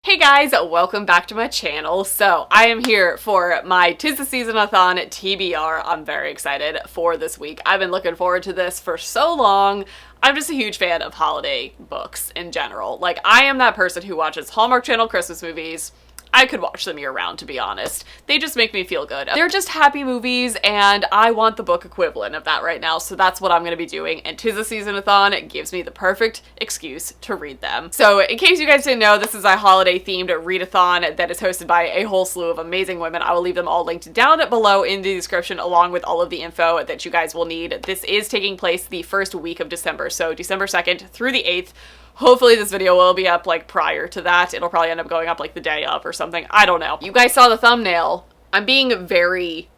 Hey guys, welcome back to my channel. So I am here for my TisTheSeasonAthon TBR. I'm very excited for this week. I've been looking forward to this for so long. I'm just a huge fan of holiday books in general. Like, I am that person who watches Hallmark Channel Christmas movies. I could watch them year round, to be honest. They just make me feel good. They're just happy movies, and I want the book equivalent of that right now, so that's what I'm going to be doing, and TisTheSeasonAthon gives me the perfect excuse to read them. So in case you guys didn't know, this is a holiday-themed readathon that is hosted by a whole slew of amazing women. I will leave them all linked down below in the description, along with all of the info that you guys will need. This is taking place the first week of December, so December 2nd through the 8th. Hopefully this video will be up like prior to that. It'll probably end up going up like the day of or something. I don't know. You guys saw the thumbnail. I'm being very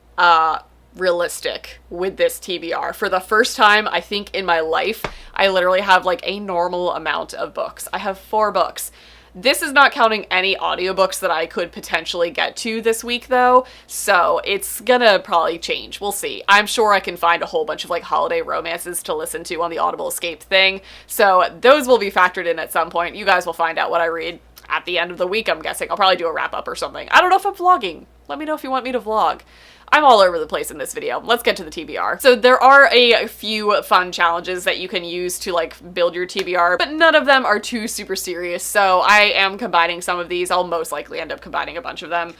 realistic with this TBR. For the first time, I think, in my life, I literally have like a normal amount of books. I have 4 books. This is not counting any audiobooks that I could potentially get to this week though, so it's gonna probably change. We'll see. I'm sure I can find a whole bunch of like holiday romances to listen to on the Audible Escape thing, so those will be factored in at some point. You guys will find out what I read at the end of the week, I'm guessing. I'll probably do a wrap up or something. I don't know if I'm vlogging. Let me know if you want me to vlog. I'm all over the place in this video. Let's get to the TBR. So there are a few fun challenges that you can use to like build your TBR, but none of them are too super serious. So I am combining some of these. I'll most likely end up combining a bunch of them.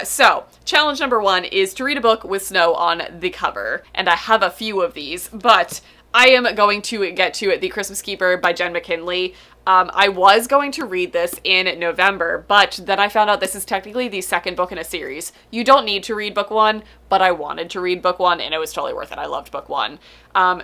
So challenge number 1 is to read a book with snow on the cover. And I have a few of these, but I am going to get to The Christmas Keeper by Jen McKinley. I was going to read this in November, but then I found out this is technically the second book in a series. You don't need to read book 1, but I wanted to read book 1 and it was totally worth it. I loved book 1.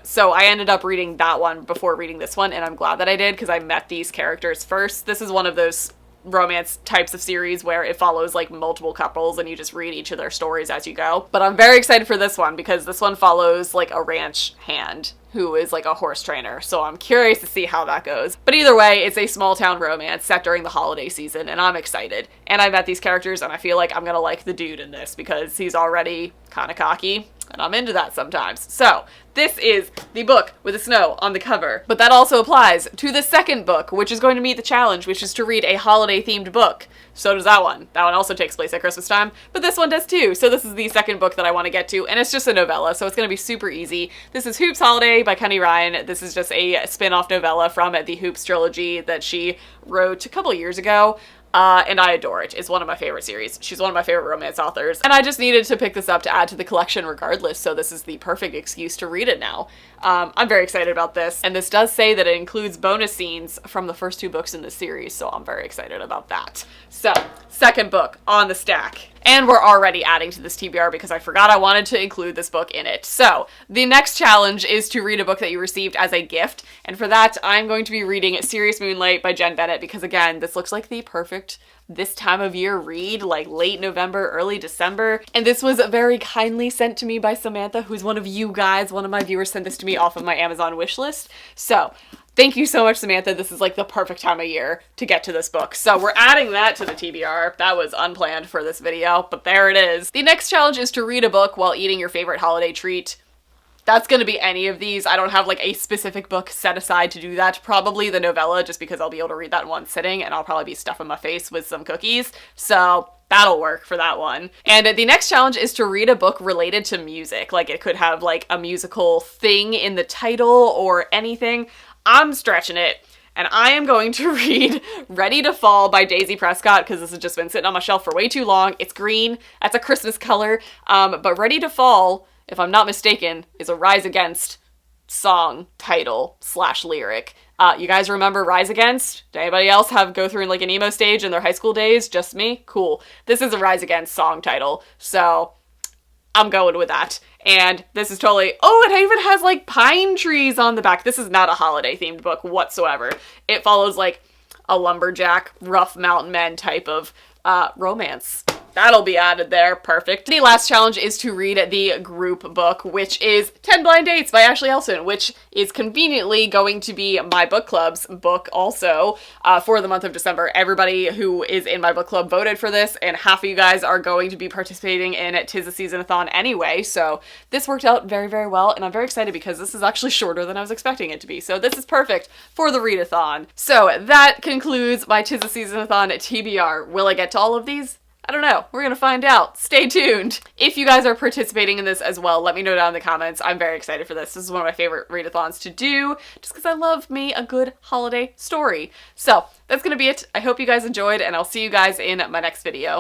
So I ended up reading that one before reading this one, and I'm glad that I did because I met these characters first. This is one of those romance types of series where it follows like multiple couples and you just read each of their stories as you go. But I'm very excited for this one because this one follows like a ranch hand who is like a horse trainer, so I'm curious to see how that goes. But either way, it's a small town romance set during the holiday season, and I'm excited. And I met these characters, and I feel like I'm gonna like the dude in this because he's already kind of cocky, and I'm into that sometimes. So this is the book with the snow on the cover, but that also applies to the second book, which is going to meet the challenge, which is to read a holiday-themed book. So does that one. That one also takes place at Christmas time, but this one does too. So this is the second book that I want to get to, and it's just a novella, so it's going to be super easy. This is Hoops Holiday by Kenny Ryan. This is just a spin-off novella from the Hoops trilogy that she wrote a couple years ago. And I adore it. It's one of my favorite series. She's one of my favorite romance authors. And I just needed to pick this up to add to the collection regardless, so this is the perfect excuse to read it now. I'm very excited about this. And this does say that it includes bonus scenes from the first 2 books in the series, so I'm very excited about that. So, second book on the stack. And we're already adding to this TBR because I forgot I wanted to include this book in it. So, the next challenge is to read a book that you received as a gift. And for that, I'm going to be reading Serious Moonlight by Jen Bennett because, again, this looks like the perfect this time of year read, like late November, early December. And this was very kindly sent to me by Samantha, who's one of you guys. One of my viewers sent this to me off of my Amazon wish list. So, thank you so much, Samantha. This is like the perfect time of year to get to this book. So we're adding that to the TBR. That was unplanned for this video, but there it is. The next challenge is to read a book while eating your favorite holiday treat. That's gonna be any of these. I don't have like a specific book set aside to do that. Probably the novella, just because I'll be able to read that in one sitting and I'll probably be stuffing my face with some cookies. So that'll work for that one. And the next challenge is to read a book related to music. Like, it could have like a musical thing in the title or anything. I'm stretching it, and I am going to read Ready to Fall by Daisy Prescott because this has just been sitting on my shelf for way too long. It's green. That's a Christmas color. But Ready to Fall, if I'm not mistaken, is a Rise Against song title / lyric. You guys remember Rise Against? Did anybody else go through like an emo stage in their high school days? Just me? Cool. This is a Rise Against song title, so I'm going with that. And this is totally, oh, it even has like pine trees on the back. This is not a holiday themed book whatsoever. It follows like a lumberjack, rough mountain men type of romance that'll be added there. Perfect. The last challenge is to read the group book, which is 10 Blind Dates by Ashley Elson, which is conveniently going to be my book club's book also for the month of December. Everybody who is in my book club voted for this, and half of you guys are going to be participating in TisTheSeasonAthon anyway, so this worked out very, very well, and I'm very excited because this is actually shorter than I was expecting it to be, so this is perfect for the readathon. So that concludes my TisTheSeasonAthon TBR. Will I get to all of these? I don't know. We're gonna find out. Stay tuned. If you guys are participating in this as well, let me know down in the comments. I'm very excited for this. This is one of my favorite readathons to do, just because I love me a good holiday story. So that's gonna be it. I hope you guys enjoyed, and I'll see you guys in my next video.